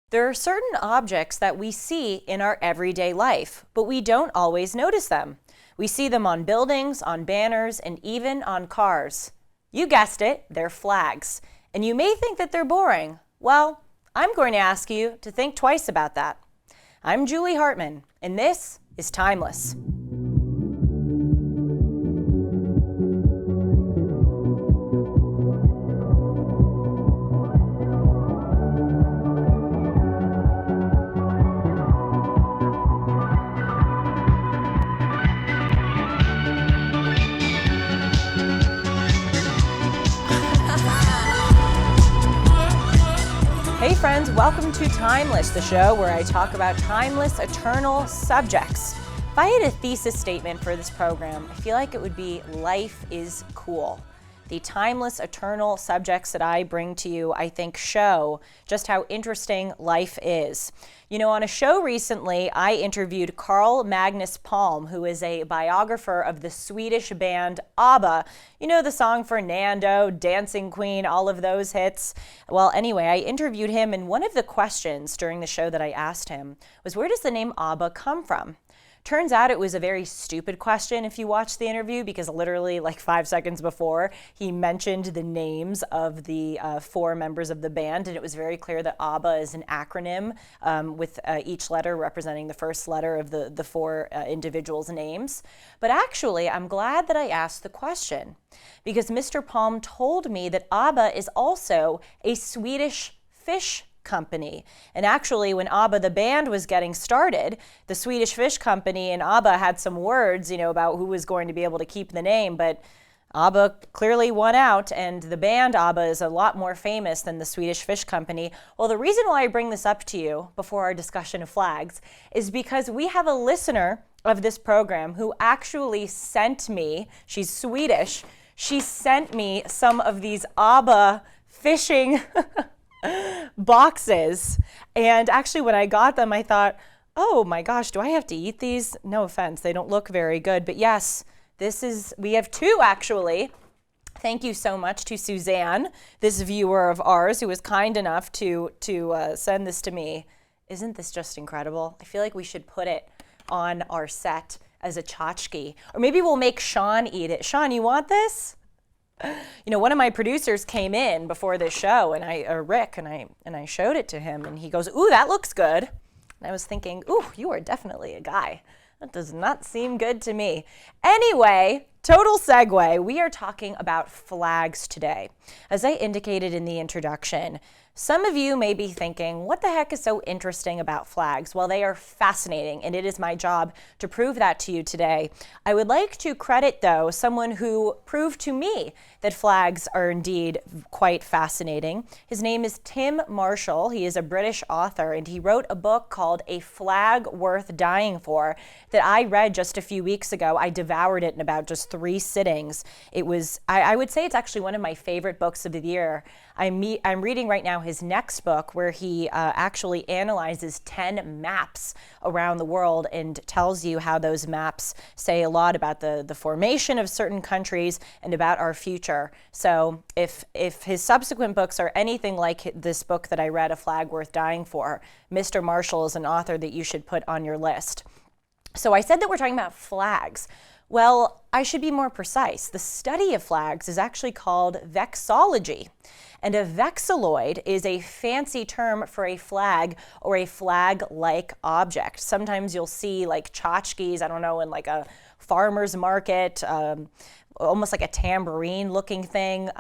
There are certain objects that we see in our everyday life, but we don't always notice them. We see them on buildings, on banners, and even on cars. You guessed it, they're flags. And you may think that they're boring. Well, I'm going to ask you to think twice about that. I'm Julie Hartman, and this is Timeless. Hey friends, welcome to Timeless, the show where I talk about timeless, eternal subjects. If I had a thesis statement for this program, I feel like it would be life is cool. The timeless, eternal subjects that I bring to you, I think, show just how interesting life is. You know, on a show recently, I interviewed Carl Magnus Palm, who is a biographer of the Swedish band ABBA. You know, the song Fernando, Dancing Queen, all of those hits. Well, anyway, I interviewed him, and one of the questions during the show that I asked him was, where does the name ABBA come from? Turns out it was a very stupid question if you watch the interview, because literally like 5 seconds before he mentioned the names of the 4 members of the band, and it was very clear that ABBA is an acronym with each letter representing the first letter of the 4 individuals' names. But actually, I'm glad that I asked the question, because Mr. Palm told me that ABBA is also a Swedish fish company. And actually, when ABBA the band was getting started, the Swedish Fish Company and ABBA had some words, about who was going to be able to keep the name, but ABBA clearly won out, and the band ABBA is a lot more famous than the Swedish Fish Company. Well, the reason why I bring this up to you before our discussion of flags is because we have a listener of this program who actually sent me, she's Swedish, she sent me some of these ABBA fishing boxes, and actually when I got them I thought, oh my gosh, do I have to eat these? No offense, they don't look very good, but yes, we have 2 actually. Thank you so much to Suzanne, this viewer of ours, who was kind enough to send this to me. Isn't this just incredible? I feel like we should put it on our set as a tchotchke, or maybe we'll make Sean eat it. Sean, you want this? One of my producers came in before this show, and Rick, and I showed it to him, and he goes, "Ooh, that looks good." And I was thinking, "Ooh, you are definitely a guy. That does not seem good to me." Anyway, total segue. We are talking about flags today. As I indicated in the introduction, some of you may be thinking, what the heck is so interesting about flags? Well, they are fascinating, and it is my job to prove that to you today. I would like to credit, though, someone who proved to me that flags are indeed quite fascinating. His name is Tim Marshall. He is a British author, and he wrote a book called A Flag Worth Dying For that I read just a few weeks ago. I devoured it in about just 3 sittings. It was, I would say it's actually one of my favorite books of the year. I'm reading right now his next book, where he actually analyzes 10 maps around the world and tells you how those maps say a lot about the formation of certain countries and about our future. So if his subsequent books are anything like this book that I read, A Flag Worth Dying For, Mr. Marshall is an author that you should put on your list. So I said that we're talking about flags. Well, I should be more precise. The study of flags is actually called vexillology. And a vexilloid is a fancy term for a flag or a flag-like object. Sometimes you'll see like tchotchkes, I don't know, in like a farmer's market, almost like a tambourine-looking thing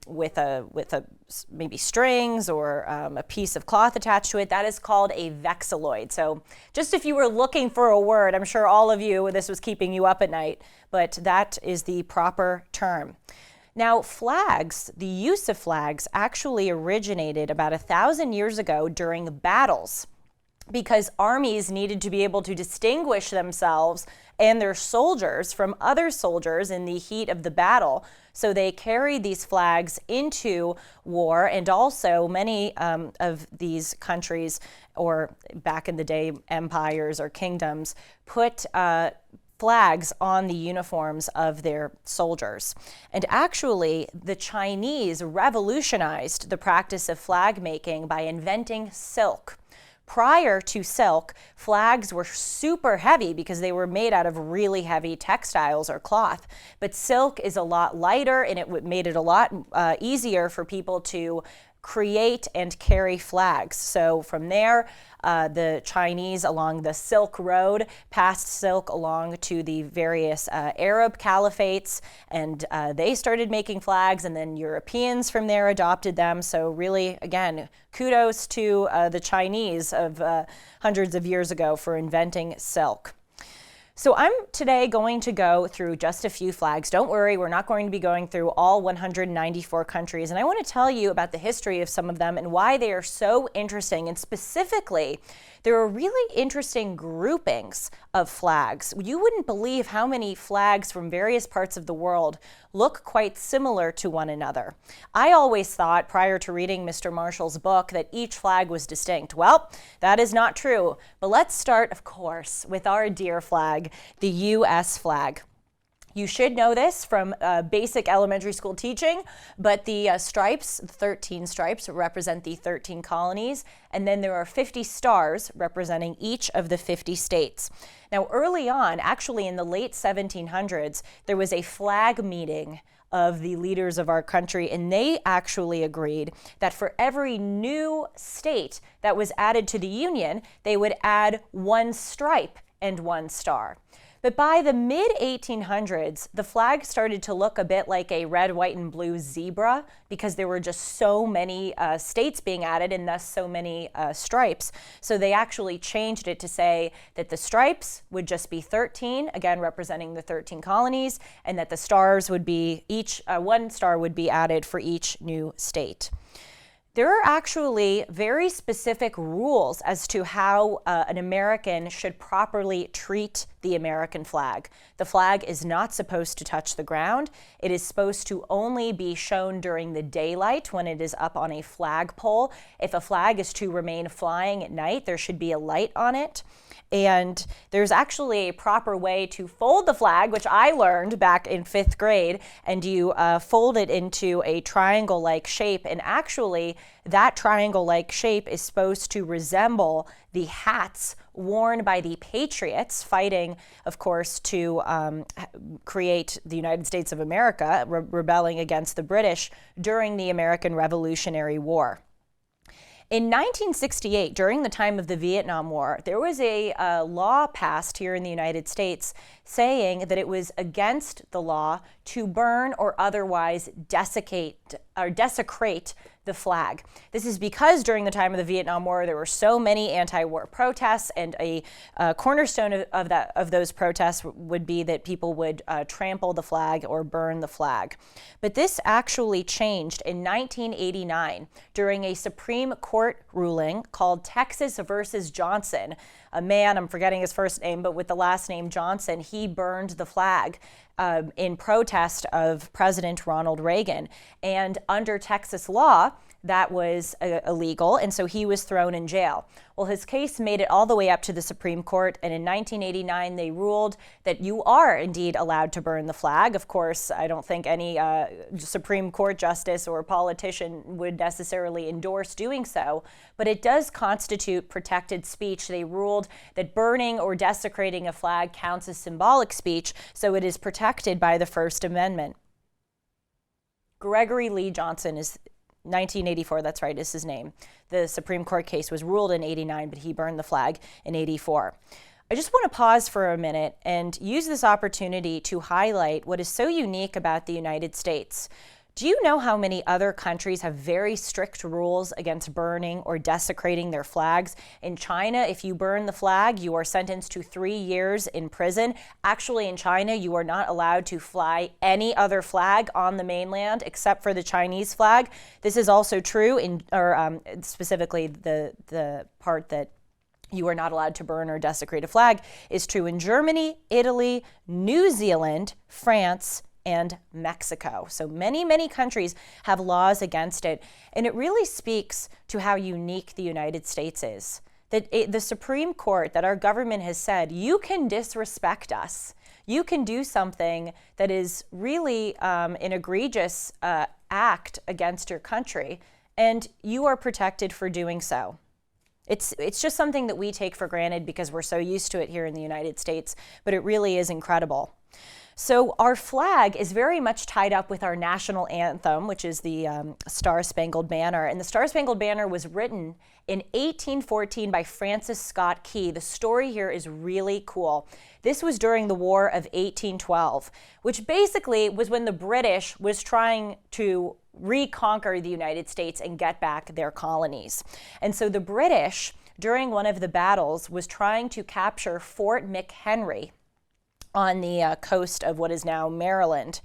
with maybe strings or a piece of cloth attached to it. That is called a vexilloid. So just if you were looking for a word, I'm sure all of you, this was keeping you up at night, but that is the proper term. Now, flags, the use of flags actually originated about 1,000 years ago during battles, because armies needed to be able to distinguish themselves and their soldiers from other soldiers in the heat of the battle. So they carried these flags into war, and also many of these countries, or back in the day, empires or kingdoms, put flags on the uniforms of their soldiers. And actually, the Chinese revolutionized the practice of flag making by inventing silk. Prior to silk, flags were super heavy because they were made out of really heavy textiles or cloth. But silk is a lot lighter, and it made it a lot easier for people to create and carry flags. So from there, the Chinese along the Silk Road passed silk along to the various Arab caliphates, and they started making flags, and then Europeans from there adopted them. So really, again, kudos to the Chinese of hundreds of years ago for inventing silk. So I'm today going to go through just a few flags. Don't worry, we're not going to be going through all 194 countries. And I want to tell you about the history of some of them and why they are so interesting. And specifically, there are really interesting groupings of flags. You wouldn't believe how many flags from various parts of the world look quite similar to one another. I always thought, prior to reading Mr. Marshall's book, that each flag was distinct. Well, that is not true. But let's start, of course, with our dear flag, the U.S. flag. You should know this from basic elementary school teaching, but the stripes, 13 stripes, represent the 13 colonies, and then there are 50 stars representing each of the 50 states. Now, early on, actually in the late 1700s, there was a flag meeting of the leaders of our country, and they actually agreed that for every new state that was added to the Union, they would add one stripe and one star. But by the mid-1800s, the flag started to look a bit like a red, white, and blue zebra because there were just so many states being added and thus so many stripes. So they actually changed it to say that the stripes would just be 13, again representing the 13 colonies, and that the stars would be one star would be added for each new state. There are actually very specific rules as to how an American should properly treat the American flag. The flag is not supposed to touch the ground. It is supposed to only be shown during the daylight when it is up on a flagpole. If a flag is to remain flying at night, there should be a light on it. And there's actually a proper way to fold the flag, which I learned back in 5th grade, and you fold it into a triangle-like shape. And actually, that triangle-like shape is supposed to resemble the hats worn by the patriots fighting, of course, to create the United States of America, rebelling against the British during the American Revolutionary War. In 1968, during the time of the Vietnam War, there was a law passed here in the United States saying that it was against the law to burn or otherwise desecrate the flag. This is because during the time of the Vietnam War, there were so many anti-war protests, and a cornerstone of those protests would be that people would trample the flag or burn the flag. But this actually changed in 1989 during a Supreme Court ruling called Texas versus Johnson. A man, I'm forgetting his first name, but with the last name Johnson, he burned the flag in protest of President Ronald Reagan. And under Texas law, that was illegal, and so he was thrown in jail. Well, his case made it all the way up to the Supreme Court, and in 1989 they ruled that you are indeed allowed to burn the flag. Of course, I don't think any Supreme Court justice or politician would necessarily endorse doing so, but it does constitute protected speech. They ruled that burning or desecrating a flag counts as symbolic speech, so it is protected by the First Amendment. Gregory Lee Johnson is 1984, that's right, is his name. The Supreme Court case was ruled in 89, but he burned the flag in 84. I just want to pause for a minute and use this opportunity to highlight what is so unique about the United States. Do you know how many other countries have very strict rules against burning or desecrating their flags? In China, if you burn the flag, you are sentenced to 3 years in prison. Actually, in China, you are not allowed to fly any other flag on the mainland except for the Chinese flag. This is also true specifically the part that you are not allowed to burn or desecrate a flag is true in Germany, Italy, New Zealand, France, and Mexico. So many countries have laws against it. And it really speaks to how unique the United States is. That the Supreme Court, that our government has said, you can disrespect us. You can do something that is really an egregious act against your country, and you are protected for doing so. It's just something that we take for granted because we're so used to it here in the United States, but it really is incredible. So our flag is very much tied up with our national anthem, which is the Star-Spangled Banner. And the Star-Spangled Banner was written in 1814 by Francis Scott Key. The story here is really cool. This was during the War of 1812, which basically was when the British was trying to reconquer the United States and get back their colonies. And so the British, during one of the battles, was trying to capture Fort McHenry on the coast of what is now Maryland.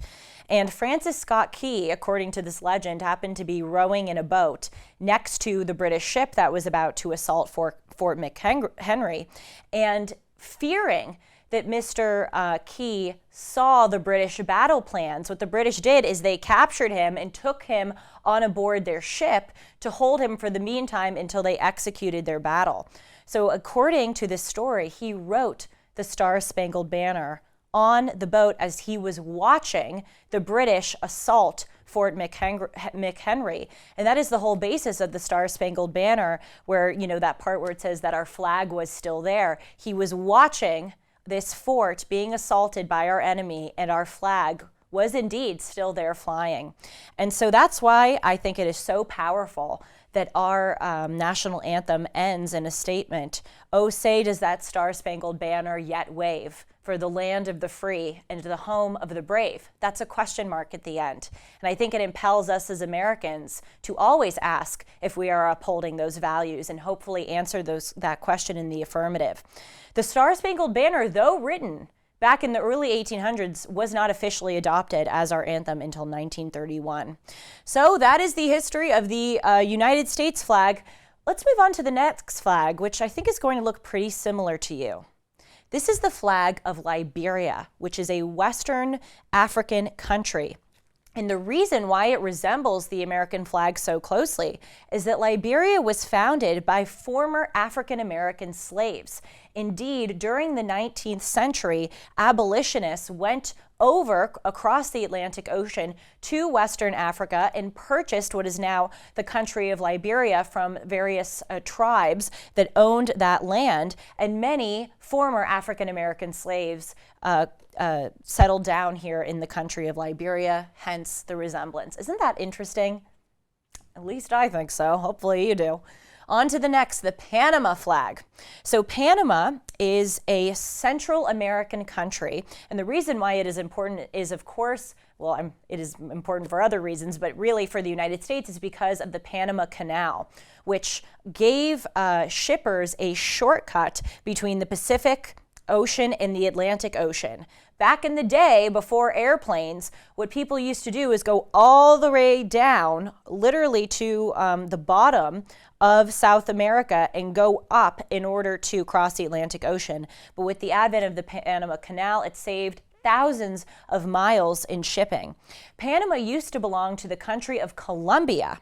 And Francis Scott Key, according to this legend, happened to be rowing in a boat next to the British ship that was about to assault Fort McHenry. And fearing that Mr. Key saw the British battle plans, what the British did is they captured him and took him on aboard their ship to hold him for the meantime until they executed their battle. So according to this story, he wrote the Star-Spangled Banner on the boat as he was watching the British assault Fort McHenry. And that is the whole basis of the Star-Spangled Banner, where, you know, that part where it says that our flag was still there. He was watching this fort being assaulted by our enemy, and our flag was indeed still there flying. And so that's why I think it is so powerful that our national anthem ends in a statement, "Oh, say does that star-spangled banner yet wave for the land of the free and the home of the brave." That's a question mark at the end. And I think it impels us as Americans to always ask if we are upholding those values and hopefully answer that question in the affirmative. The Star-Spangled Banner, though written back in the early 1800s, was not officially adopted as our anthem until 1931. So that is the history of the United States flag. Let's move on to the next flag, which I think is going to look pretty similar to you. This is the flag of Liberia, which is a Western African country. And the reason why it resembles the American flag so closely is that Liberia was founded by former African American slaves. Indeed, during the 19th century, abolitionists went over across the Atlantic Ocean to Western Africa and purchased what is now the country of Liberia from various tribes that owned that land, and many former African American slaves settled down here in the country of Liberia, hence the resemblance. Isn't that interesting? At least I think so. Hopefully you do. On to the next, the Panama flag. So Panama is a Central American country, and the reason why it is important is, of course, well, it is important for other reasons, but really for the United States is because of the Panama Canal, which gave shippers a shortcut between the Pacific Ocean and the Atlantic Ocean. Back in the day, before airplanes, what people used to do is go all the way down, literally to the bottom of South America and go up in order to cross the Atlantic Ocean. But with the advent of the Panama Canal, it saved thousands of miles in shipping. Panama used to belong to the country of Colombia.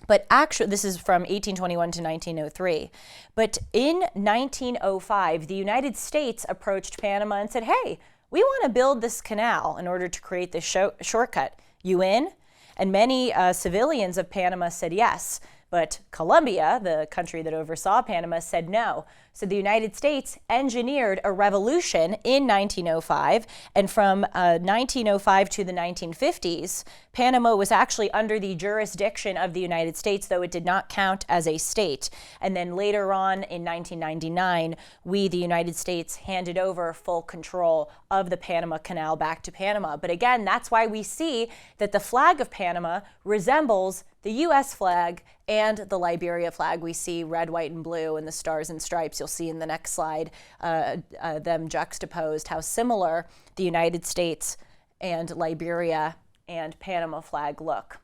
But actually, this is from 1821 to 1903. But in 1905, the United States approached Panama and said, hey, we want to build this canal in order to create this shortcut. You in? And many civilians of Panama said yes. But Colombia, the country that oversaw Panama, said no. So the United States engineered a revolution in 1905, and from 1905 to the 1950s, Panama was actually under the jurisdiction of the United States, though it did not count as a state. And then later on in 1999, we, the United States, handed over full control of the Panama Canal back to Panama. But again, that's why we see that the flag of Panama resembles the U.S. flag and the Liberia flag. We see red, white, and blue, and the stars and stripes. You'll see in the next slide them juxtaposed, how similar the United States and Liberia and Panama flag look.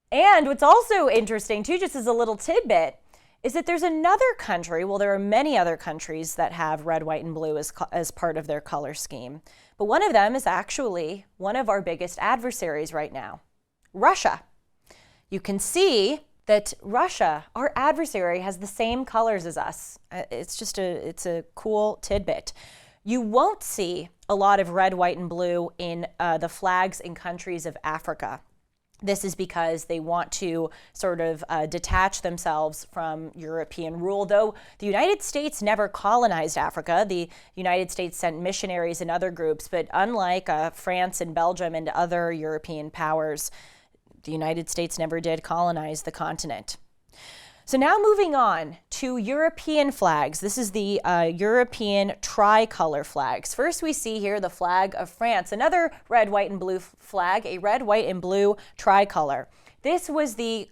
And what's also interesting, too, just as a little tidbit, is that there's another country, well, there are many other countries that have red, white, and blue as part of their color scheme. But one of them is actually one of our biggest adversaries right now, Russia. You can see that Russia, our adversary, has the same colors as us. It's a cool tidbit. You won't see a lot of red, white, and blue in the flags in countries of Africa. This is because they want to sort of detach themselves from European rule, though the United States never colonized Africa. The United States sent missionaries and other groups, but unlike France and Belgium and other European powers, the United States never did colonize the continent. So now moving on to European flags. This is the European tricolor flags. First we see here the flag of France, another red, white, and blue flag, a red, white, and blue tricolor. This was the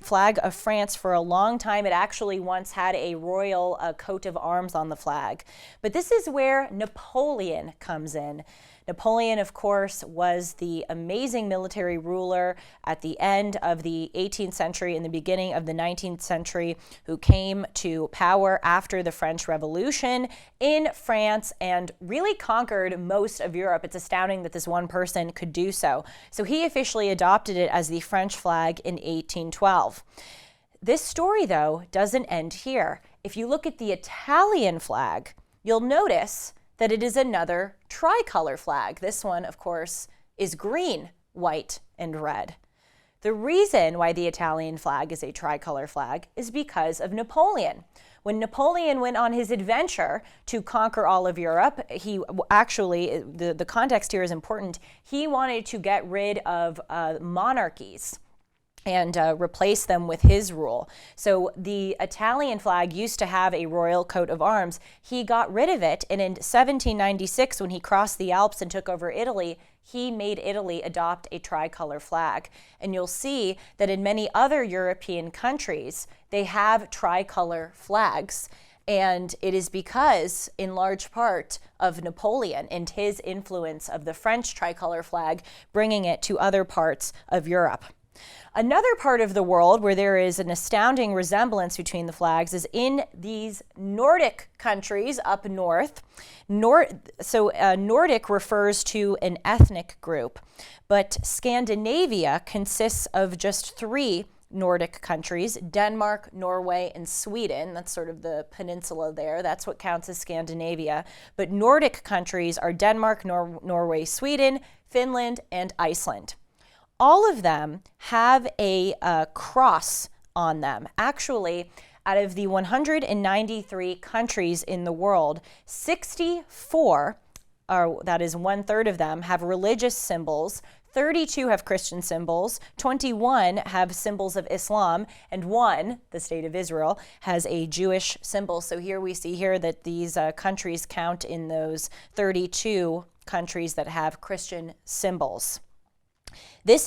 flag of France for a long time. It actually once had a royal coat of arms on the flag. But this is where Napoleon comes in. Napoleon, of course, was the amazing military ruler at the end of the 18th century and the beginning of the 19th century, who came to power after the French Revolution in France and really conquered most of Europe. It's astounding that this one person could do so. So he officially adopted it as the French flag in 1812. This story, though, doesn't end here. If you look at the Italian flag, you'll notice that it is another tricolor flag. This one, of course, is green, white, and red. The reason why the Italian flag is a tricolor flag is because of Napoleon. When Napoleon went on his adventure to conquer all of Europe, he actually, the context here is important, he wanted to get rid of monarchies and replace them with his rule. So the Italian flag used to have a royal coat of arms. He got rid of it, and in 1796, when he crossed the Alps and took over Italy, he made Italy adopt a tricolor flag. And you'll see that in many other European countries, they have tricolor flags. And it is because, in large part, of Napoleon and his influence of the French tricolor flag, bringing it to other parts of Europe. Another part of the world where there is an astounding resemblance between the flags is in these Nordic countries up north. Nordic refers to an ethnic group, but Scandinavia consists of just 3 Nordic countries: Denmark, Norway, and Sweden. That's sort of the peninsula there. That's what counts as Scandinavia. But Nordic countries are Denmark, Norway, Sweden, Finland, and Iceland. All of them have a cross on them. Actually, out of the 193 countries in the world, 64, that is 1/3 of them, have religious symbols, 32 have Christian symbols, 21 have symbols of Islam, and 1, the state of Israel, has a Jewish symbol. So here we see here that these countries count in those 32 countries that have Christian symbols. This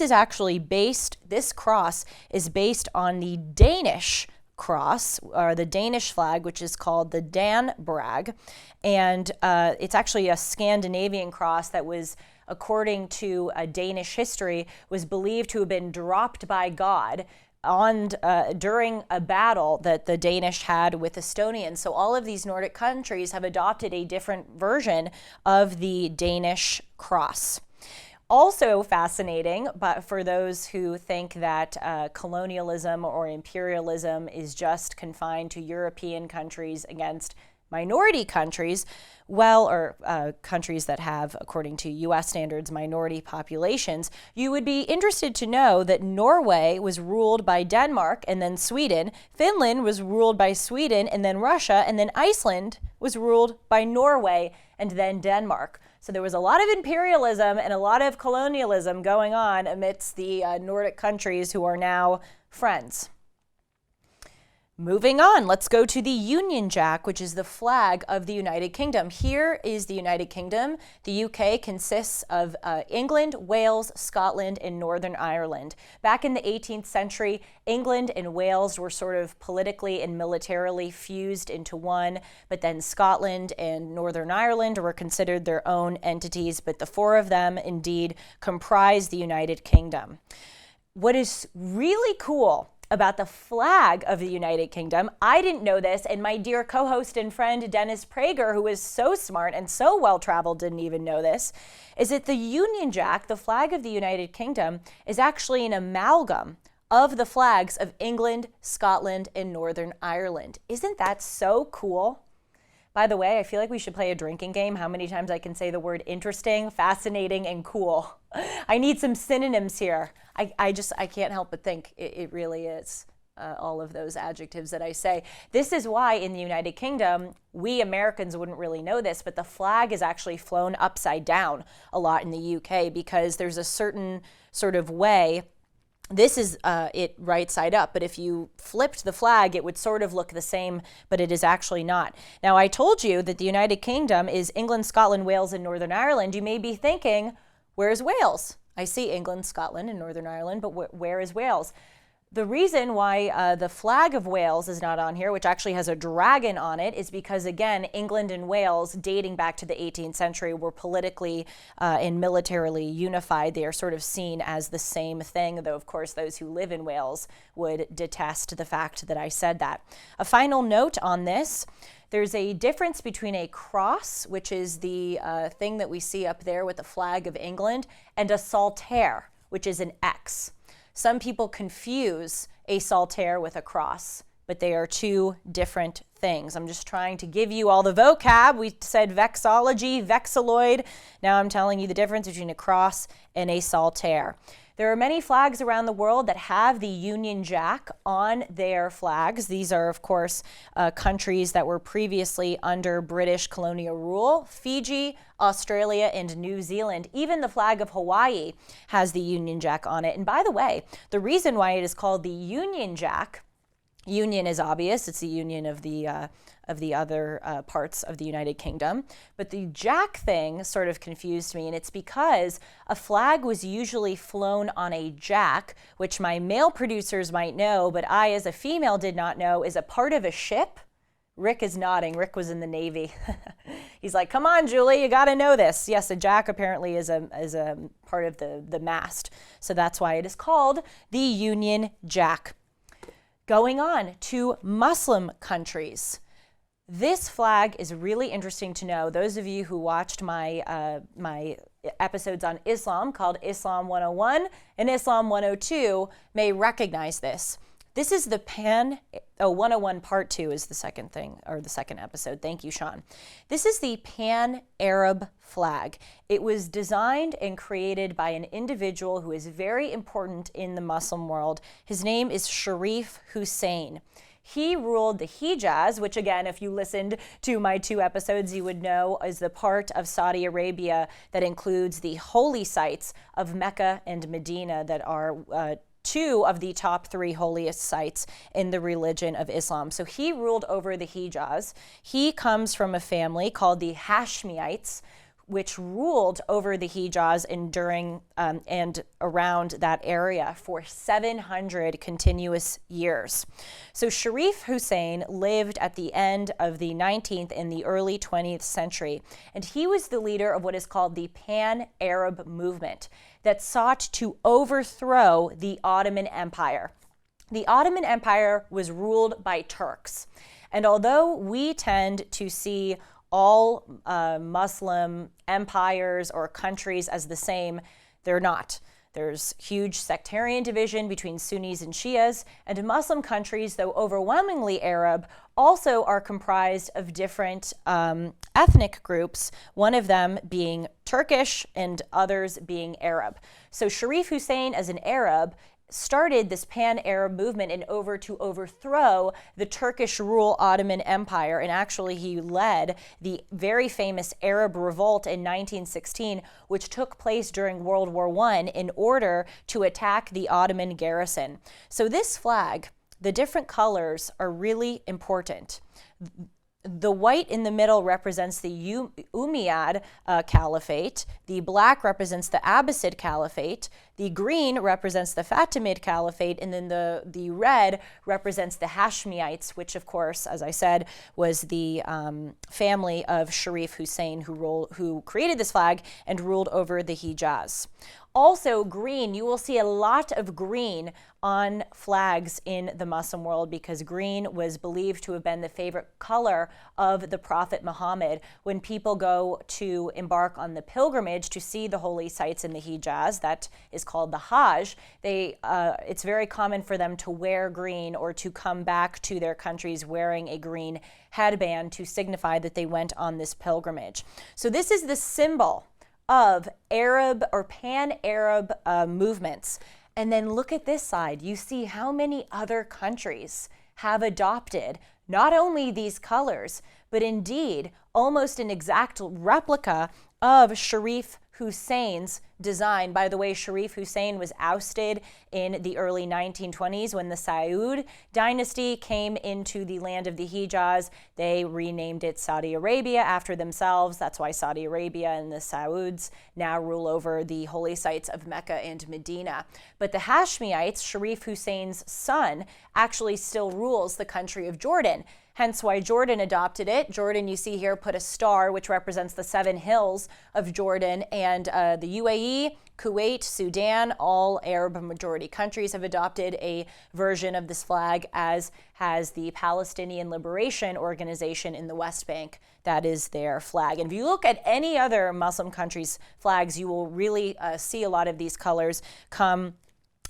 cross is based on the Danish cross, or the Danish flag, which is called the Dannebrog. And it's actually a Scandinavian cross that was, according to Danish history, was believed to have been dropped by God during a battle that the Danish had with Estonians. So all of these Nordic countries have adopted a different version of the Danish cross. Also fascinating, but for those who think that colonialism or imperialism is just confined to European countries against minority countries, or countries that have, according to U.S. standards, minority populations, you would be interested to know that Norway was ruled by Denmark and then Sweden, Finland was ruled by Sweden and then Russia, and then Iceland was ruled by Norway and then Denmark. So there was a lot of imperialism and a lot of colonialism going on amidst the Nordic countries who are now friends. Moving on, let's go to the Union Jack, which is the flag of the United Kingdom. Here is the United Kingdom. The UK consists of England, Wales, Scotland, and Northern Ireland. Back in the 18th century, England and Wales were sort of politically and militarily fused into one, but then Scotland and Northern Ireland were considered their own entities, but the 4 of them indeed comprise the United Kingdom. What is really cool about the flag of the United Kingdom, I didn't know this, and my dear co-host and friend Dennis Prager, who is so smart and so well-traveled, didn't even know this, is that the Union Jack, the flag of the United Kingdom, is actually an amalgam of the flags of England, Scotland, and Northern Ireland. Isn't that so cool? By the way, I feel like we should play a drinking game, how many times I can say the word interesting, fascinating, and cool I need some synonyms here. I can't help but think it really is. All of those adjectives that I say. This is why in the United Kingdom, we Americans wouldn't really know this, but the flag is actually flown upside down a lot in the UK because there's a certain sort of way. This is it right side up, but if you flipped the flag, it would sort of look the same, but it is actually not. Now, I told you that the United Kingdom is England, Scotland, Wales, and Northern Ireland. You may be thinking, where's Wales? I see England, Scotland, and Northern Ireland, but where is Wales? The reason why the flag of Wales is not on here, which actually has a dragon on it, is because, again, England and Wales, dating back to the 18th century, were politically and militarily unified. They are sort of seen as the same thing, though, of course, those who live in Wales would detest the fact that I said that. A final note on this. There's a difference between a cross, which is the thing that we see up there with the flag of England, and a saltire, which is an X. Some people confuse a saltire with a cross, but they are two different things. I'm just trying to give you all the vocab. We said vexillology, vexilloid. Now I'm telling you the difference between a cross and a saltire. There are many flags around the world that have the Union Jack on their flags. These are, of course, countries that were previously under British colonial rule. Fiji, Australia, and New Zealand. Even the flag of Hawaii has the Union Jack on it. And by the way, the reason why it is called the Union Jack, Union is obvious, it's the union of the other parts of the United Kingdom. But the Jack thing sort of confused me, and it's because a flag was usually flown on a jack, which my male producers might know, but I as a female did not know, is a part of a ship. Rick is nodding. Rick was in the Navy. He's like, come on, Julie, you got to know this. Yes, a jack apparently is a part of the mast. So that's why it is called the Union Jack. Going on to Muslim countries. This flag is really interesting to know. Those of you who watched my my episodes on Islam called Islam 101 and Islam 102 may recognize this. This is the 101 Part 2 is the second thing, or the second episode. Thank you, Sean. This is the Pan-Arab flag. It was designed and created by an individual who is very important in the Muslim world. His name is Sharif Hussein. He ruled the Hijaz, which again, if you listened to my 2 episodes, you would know is the part of Saudi Arabia that includes the holy sites of Mecca and Medina that are 2 of the top 3 holiest sites in the religion of Islam. So he ruled over the Hijaz. He comes from a family called the Hashemites, which ruled over the Hijaz and around that area for 700 continuous years. So Sharif Hussein lived at the end of the 19th and the early 20th century, and he was the leader of what is called the Pan-Arab movement that sought to overthrow the Ottoman Empire. The Ottoman Empire was ruled by Turks, and although we tend to see all Muslim empires or countries as the same, they're not. There's huge sectarian division between Sunnis and Shias, and Muslim countries, though overwhelmingly Arab, also are comprised of different ethnic groups, one of them being Turkish and others being Arab. So Sharif Hussein, as an Arab, started this Pan-Arab movement to overthrow the Turkish rule Ottoman Empire, and actually he led the very famous Arab Revolt in 1916, which took place during World War I in order to attack the Ottoman garrison. So this flag, the different colors are really important. The white in the middle represents the Umayyad Caliphate. The black represents the Abbasid Caliphate. The green represents the Fatimid Caliphate. And then the red represents the Hashemites, which, of course, as I said, was the family of Sharif Hussein, who created this flag and ruled over the Hijaz. Also green, you will see a lot of green on flags in the Muslim world because green was believed to have been the favorite color of the Prophet Muhammad. When people go to embark on the pilgrimage to see the holy sites in the Hijaz, that is called the Hajj, it's very common for them to wear green or to come back to their countries wearing a green headband to signify that they went on this pilgrimage. So this is the symbol of Arab or pan-Arab movements. And then look at this side. You see how many other countries have adopted not only these colors, but indeed almost an exact replica of Sharif Hussein's design. By the way, Sharif Hussein was ousted in the early 1920s when the Saud dynasty came into the land of the Hijaz. They renamed it Saudi Arabia after themselves. That's why Saudi Arabia and the Sauds now rule over the holy sites of Mecca and Medina. But the Hashemites, Sharif Hussein's son, actually still rules the country of Jordan. Hence why Jordan adopted it. Jordan, you see here, put a star, which represents the 7 hills of Jordan, and the UAE, Kuwait, Sudan, all Arab majority countries have adopted a version of this flag, as has the Palestinian Liberation Organization in the West Bank. That is their flag. And if you look at any other Muslim countries' flags, you will really see a lot of these colors come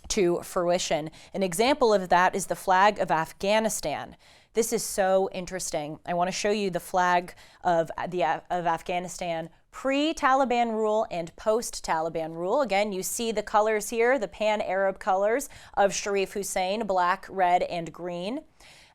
to fruition. An example of that is the flag of Afghanistan. This is so interesting. I want to show you the flag of Afghanistan pre-Taliban rule and post-Taliban rule. Again, you see the colors here, the pan-Arab colors of Sharif Hussein, black, red, and green.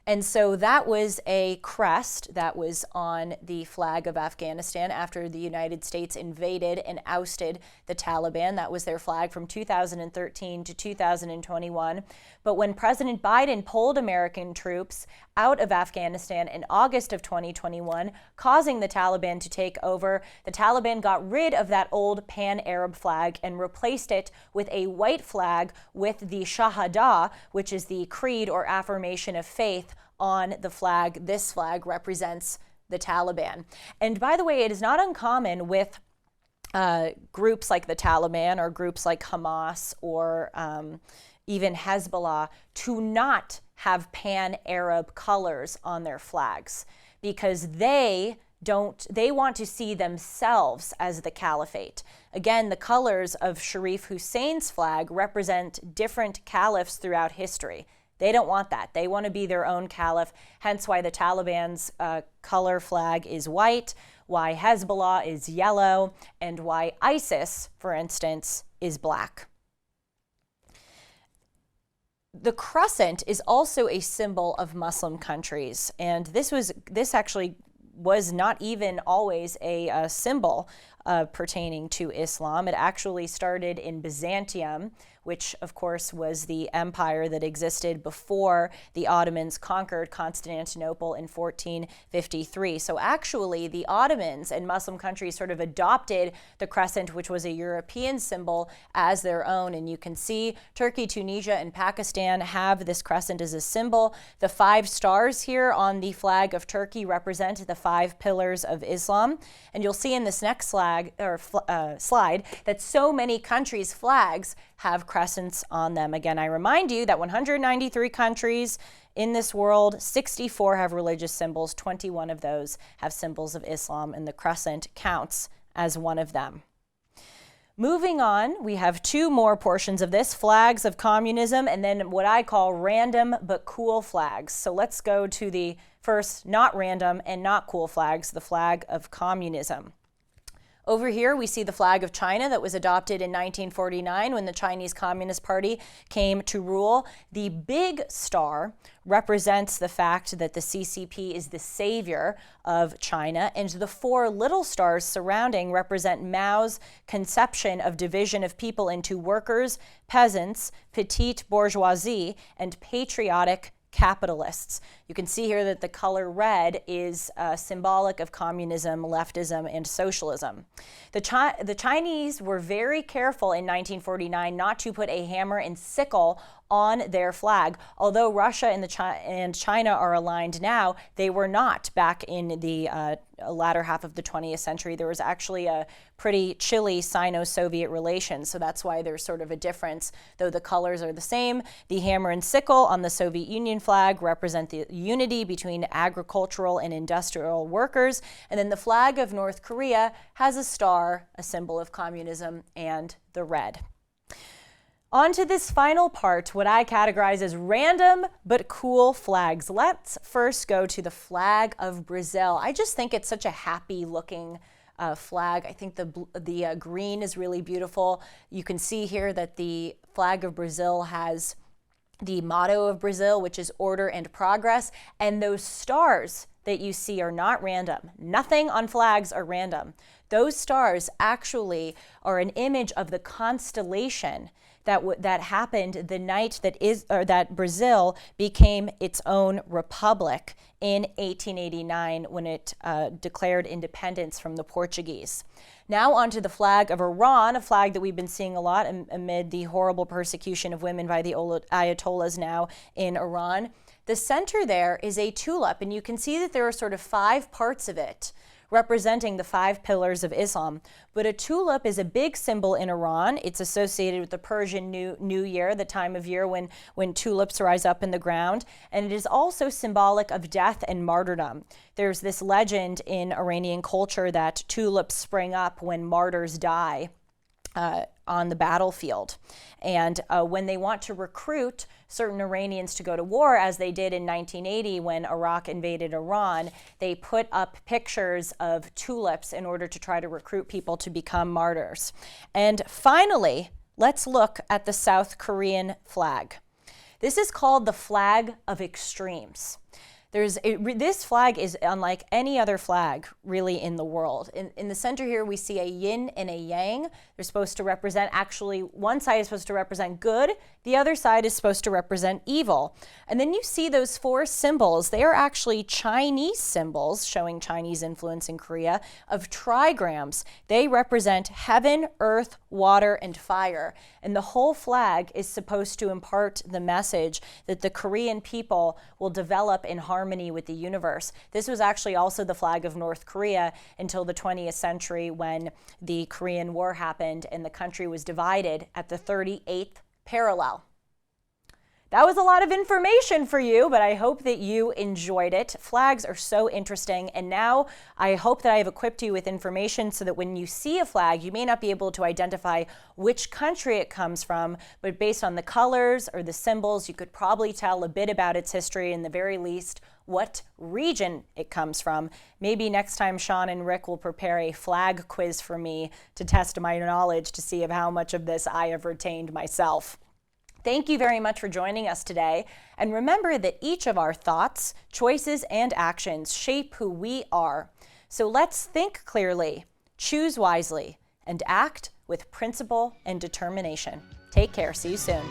And so that was a crest that was on the flag of Afghanistan after the United States invaded and ousted the Taliban. That was their flag from 2013 to 2021. But when President Biden pulled American troops out of Afghanistan in August of 2021, causing the Taliban to take over, the Taliban got rid of that old pan-Arab flag and replaced it with a white flag with the Shahada, which is the creed or affirmation of faith on the flag. This flag represents the Taliban. And by the way, it is not uncommon with groups like the Taliban or groups like Hamas or even Hezbollah to not have pan-Arab colors on their flags, because they want to see themselves as the caliphate. Again, the colors of Sharif Hussein's flag represent different caliphs throughout history. They don't want that. They want to be their own caliph, hence why the Taliban's color flag is white, why Hezbollah is yellow, and why ISIS, for instance, is black. The crescent is also a symbol of Muslim countries, and this actually was not even always a symbol pertaining to Islam. It actually started in Byzantium, which of course was the empire that existed before the Ottomans conquered Constantinople in 1453. So actually the Ottomans and Muslim countries sort of adopted the crescent, which was a European symbol, as their own. And you can see Turkey, Tunisia, and Pakistan have this crescent as a symbol. The 5 stars here on the flag of Turkey represent the 5 pillars of Islam. And you'll see in this next slide that so many countries' flags have crescents on them. Again, I remind you that 193 countries in this world, 64 have religious symbols, 21 of those have symbols of Islam, and the crescent counts as one of them. Moving on, we have 2 more portions of this, flags of communism, and then what I call random but cool flags. So let's go to the first not random and not cool flags, the flag of communism. Over here, we see the flag of China that was adopted in 1949 when the Chinese Communist Party came to rule. The big star represents the fact that the CCP is the savior of China, and the 4 little stars surrounding represent Mao's conception of division of people into workers, peasants, petite bourgeoisie, and patriotic capitalists. You can see here that the color red is symbolic of communism, leftism, and socialism. The Chinese were very careful in 1949 not to put a hammer and sickle on their flag. Although Russia and China are aligned now, they were not back in the latter half of the 20th century. There was actually a pretty chilly Sino-Soviet relations, so that's why there's sort of a difference, though the colors are the same. The hammer and sickle on the Soviet Union flag represent the unity between agricultural and industrial workers, and then the flag of North Korea has a star, a symbol of communism, and the red. On to this final part, what I categorize as random but cool flags. Let's first go to the flag of Brazil. I just think it's such a happy looking flag. I think the green is really beautiful. You can see here that the flag of Brazil has the motto of Brazil, which is order and progress. And those stars that you see are not random. Nothing on flags are random. Those stars actually are an image of the constellation that happened the night that Brazil became its own republic in 1889 when it declared independence from the Portuguese. Now onto the flag of Iran, a flag that we've been seeing a lot amid the horrible persecution of women by the Ayatollahs now in Iran. The center there is a tulip, and you can see that there are sort of 5 parts of it representing the 5 pillars of Islam. But a tulip is a big symbol in Iran. It's associated with the Persian New Year, the time of year when tulips rise up in the ground. And it is also symbolic of death and martyrdom. There's this legend in Iranian culture that tulips spring up when martyrs die on the battlefield. And when they want to recruit certain Iranians to go to war, as they did in 1980 when Iraq invaded Iran, they put up pictures of tulips in order to try to recruit people to become martyrs. And finally, let's look at the South Korean flag. This is called the flag of extremes. This flag is unlike any other flag really in the world. In the center here, we see a yin and a yang. They're supposed to represent, actually, one side is supposed to represent good, the other side is supposed to represent evil. And then you see those 4 symbols. They are actually Chinese symbols, showing Chinese influence in Korea, of trigrams. They represent heaven, earth, water, and fire. And the whole flag is supposed to impart the message that the Korean people will develop in harmony with the universe. This was actually also the flag of North Korea until the 20th century when the Korean War happened and the country was divided at the 38th parallel. That was a lot of information for you, but I hope that you enjoyed it. Flags are so interesting, and now I hope that I have equipped you with information so that when you see a flag, you may not be able to identify which country it comes from, but based on the colors or the symbols, you could probably tell a bit about its history, and the very least, what region it comes from. Maybe next time Sean and Rick will prepare a flag quiz for me to test my knowledge to see of how much of this I have retained myself. Thank you very much for joining us today. And remember that each of our thoughts, choices, and actions shape who we are. So let's think clearly, choose wisely, and act with principle and determination. Take care. See you soon.